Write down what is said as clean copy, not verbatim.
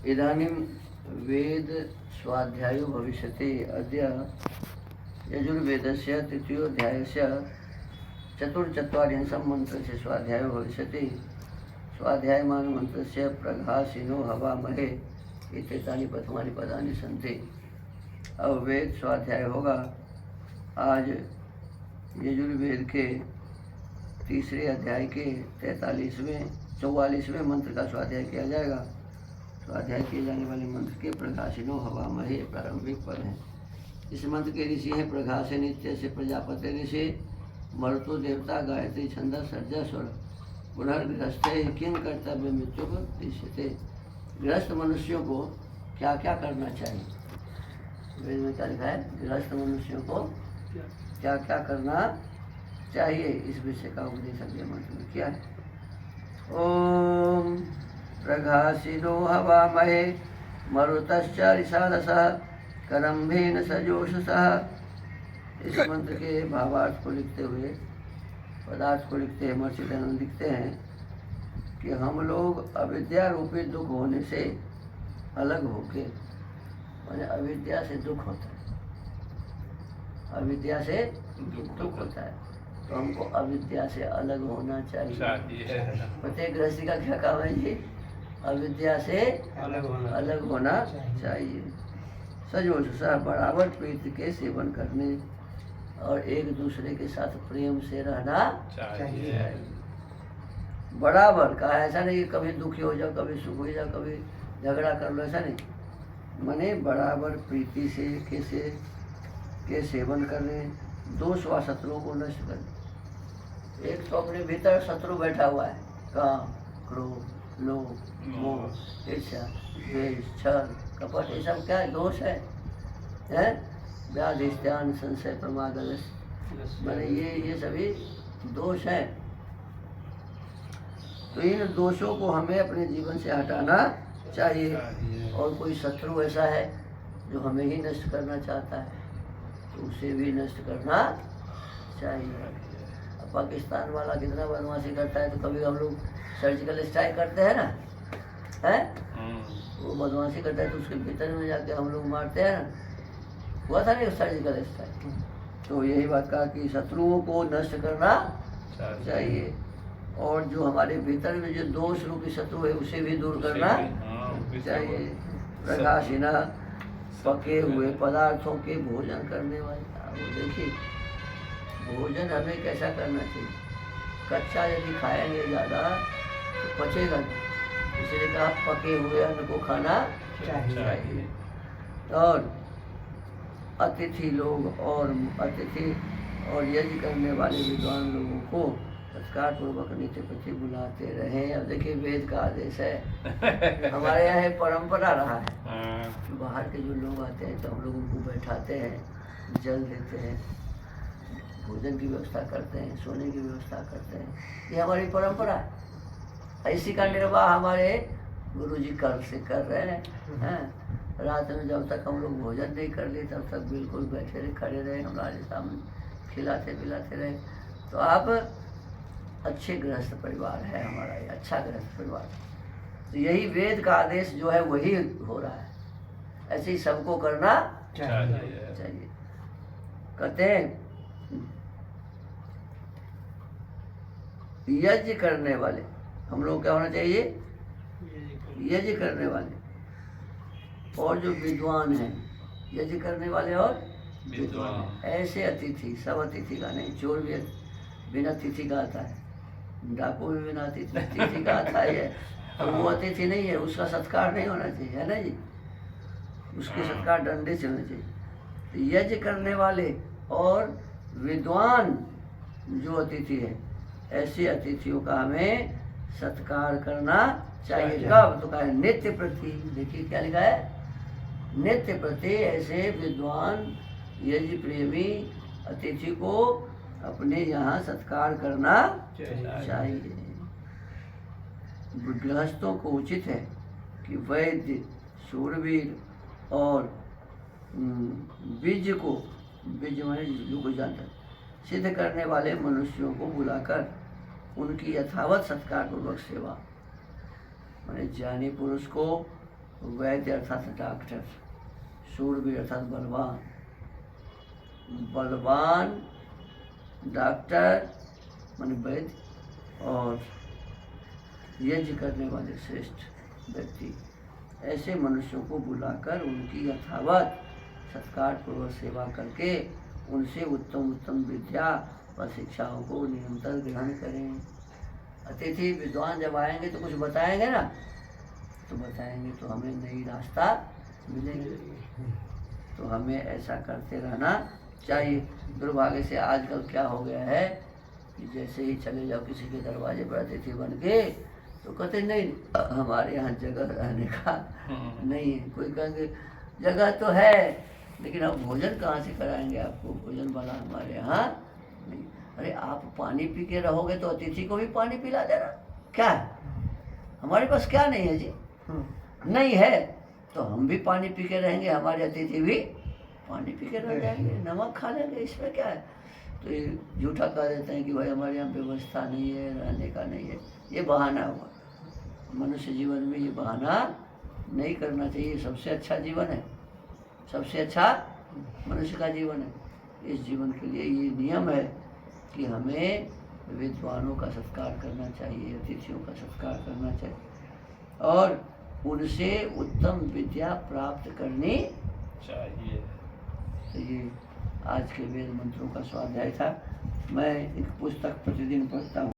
इदानीं वेद स्वाध्यायो भविष्यति। अद्य यजुर्वेदस्य तृतीयोऽध्यायस्य चतुर्चत्वारिंशं मन्त्रस्य स्वाध्यायो भविष्यति। स्वाध्यायमानमन्त्रस्य प्रघासिनो हवामहे इत्येतानि प्रथमानि पदानि सन्ति। अब वेद स्वाध्याय होगा। आज यजुर्वेद के तीसरे अध्याय के 44वें मंत्र का स्वाध्याय किया जाएगा। स्वाध्याय किए जाने वाले मंत्र के प्रघासिनो हवामहे प्रारंभिक पद हैं। इस मंत्र के ऋषि हैं प्रघासे नित्य से प्रजापति ऋषि, मरुतो देवता, गायत्री छंद, सर्जा स्वर, पुनर्गृहस्थे किंग कर्तव्य मृत्यु को दृश्यते। गृहस्थ मनुष्यों को क्या क्या करना चाहिए? वेद में क्या लिखा है? गृहस्थ मनुष्यों को क्या क्या करना चाहिए, इस विषय का उपदेश अगले मंत्र में किया है। ओम प्रघासिनो हवामहे मरुतश्च रिषादसः करम्भेन सजोषसः। इस मंत्र के भावार्थ को लिखते हुए पदार्थ को लिखते हैं महर्षि दयानंद लिखते हैं कि हम लोग अविद्या रूपी दुख होने से अलग होके, माने अविद्या से दुख होता है, अविद्या से दुख होता है, तो हमको अविद्या से अलग होना चाहिए। प्रत्येक गृहस्थी का क्या काम है जी? अविद्या से अलग होना चाहिए। सजोष सा बराबर प्रीति के सेवन करने और एक दूसरे के साथ प्रेम से रहना चाहिए। बराबर का ऐसा नहीं कि कभी दुखी हो जाओ, कभी सुख हो जाओ, कभी झगड़ा कर लो, ऐसा नहीं। माने बराबर प्रीति से के सेवन करने, दोष व शत्रुओं को नष्ट करने। एक तो अपने भीतर शत्रु बैठा हुआ है, काम, क्रोध, लोभ, मोह, ईर्ष्या, द्वेष, छल, कपट, ये सब क्या है? दोष है, व्याधि, ध्यान, संशय, प्रमाद, मैंने ये सभी दोष हैं। तो इन दोषों को हमें अपने जीवन से हटाना चाहिए। और कोई शत्रु ऐसा है जो हमें ही नष्ट करना चाहता है, तो उसे भी नष्ट करना चाहिए। अब पाकिस्तान वाला कितना बदमाशी करता है, तो कभी हम लोग सर्जिकल स्ट्राइक करते हैं ना, वो बदमाशी करता है तो उसके भीतर में जाके हम लोग मारते हैं ना। हुआ था नहीं सर्जिकल स्ट्राइक? तो यही बात कहा कि शत्रुओं को नष्ट करना चाहिए, और जो हमारे भीतर में जो दोष रूपी शत्रु है उसे भी दूर करना चाहिए। प्रकाशिना पके हुए पदार्थों के भोजन करने वाले। देखिए भोजन हमें कैसा करना चाहिए? कच्चा यदि खाएंगे ज़्यादा तो पचेगा नहीं, इसलिए कहा पके हुए अन्न को खाना चाहिए। और अतिथि लोग और यज्ञ करने वाले विद्वान लोगों को सत्कार पूर्वक नित्य प्रति बुलाते रहे। अब देखिए वेद का आदेश है, हमारे यहाँ परंपरा रहा है। बाहर के जो लोग आते हैं तो हम लोग उनको बैठाते हैं, जल देते हैं, भोजन की व्यवस्था करते हैं, सोने की व्यवस्था करते हैं। ये हमारी परंपरा है। इसी का निर्वाह हमारे गुरुजी कल से कर रहे हैं। रात में जब तक हम लोग भोजन नहीं कर लिए तब तक बिल्कुल बैठे रहे, खड़े रहे, हमारे सामने खिलाते पिलाते रहे। तो आप अच्छे गृहस्थ परिवार है हमारा, ये अच्छा गृहस्थ परिवार। तो यही वेद का आदेश जो है वही हो रहा है, ऐसे ही सबको करना चाहिए। कहते हैं यज्ञ करने वाले, हम लोग क्या होना चाहिए? यज्ञ करने वाले और जो विद्वान हैं, यज्ञ करने वाले और विद्वान ऐसे अतिथि, सब अतिथि का नहीं। चोर भी बिना तिथि का आता है, डाकू भी बिना तिथि का आता है, तो वो अतिथि नहीं है, उसका सत्कार नहीं होना चाहिए, है ना जी? उसके सत्कार डंडे से होना चाहिए। तो यज्ञ करने वाले और विद्वान जो अतिथि है, ऐसे अतिथियों का हमें सत्कार करना चाहिए। कब? तो कहा नित्य प्रति। देखिए क्या लिखा है? नित्य प्रति ऐसे विद्वान यज्ञ प्रेमी अतिथि को अपने यहाँ सत्कार करना चाहिए। गृहस्थों को उचित है कि वैद्य, शूरवीर और बीज माने को जानता सिद्ध करने वाले मनुष्यों को बुलाकर उनकी यथावत सत्कार पूर्वक सेवा, माने ज्ञानी पुरुष को वैद्य अर्थात डॉक्टर, शूरवीर अर्थात बलवान, बलवान डॉक्टर माने वैद्य, और यज्ञ करने वाले श्रेष्ठ व्यक्ति, ऐसे मनुष्यों को बुलाकर उनकी यथावत सत्कार पूर्वक सेवा करके उनसे उत्तम उत्तम विद्या व शिक्षाओं को निरंतर ग्रहण करें। अतिथि विद्वान जब आएंगे तो कुछ बताएंगे ना, तो बताएंगे तो हमें नई रास्ता मिलेगी, तो हमें ऐसा करते रहना चाहिए। दुर्भाग्य से आजकल क्या हो गया है कि जैसे ही चले जाओ किसी के दरवाजे पर अतिथि बन के, तो कहते नहीं हमारे यहाँ जगह रहने का नहीं है। कोई कहेंगे जगह तो है लेकिन हम भोजन कहाँ से कराएंगे आपको, भोजन वाला हमारे यहाँ नहीं। अरे आप पानी पी के रहोगे तो अतिथि को भी पानी पिला देना, क्या है हमारे पास क्या नहीं है जी, नहीं है तो हम भी पानी पी के रहेंगे, हमारे अतिथि भी पानी पी के रह जाएंगे, नमक खा लेंगे, इसमें क्या है। तो ये झूठा कह देते हैं कि भाई हमारे यहाँ व्यवस्था नहीं है, रहने का नहीं है, ये बहाना हुआ। मनुष्य जीवन में ये बहाना नहीं करना चाहिए। सबसे अच्छा जीवन है, सबसे अच्छा मनुष्य का जीवन है। इस जीवन के लिए ये नियम है कि हमें विद्वानों का सत्कार करना चाहिए, अतिथियों का सत्कार करना चाहिए और उनसे उत्तम विद्या प्राप्त करनी चाहिए। तो ये आज के वेद मंत्रों का स्वाध्याय था। मैं एक पुस्तक प्रतिदिन पढ़ता हूँ।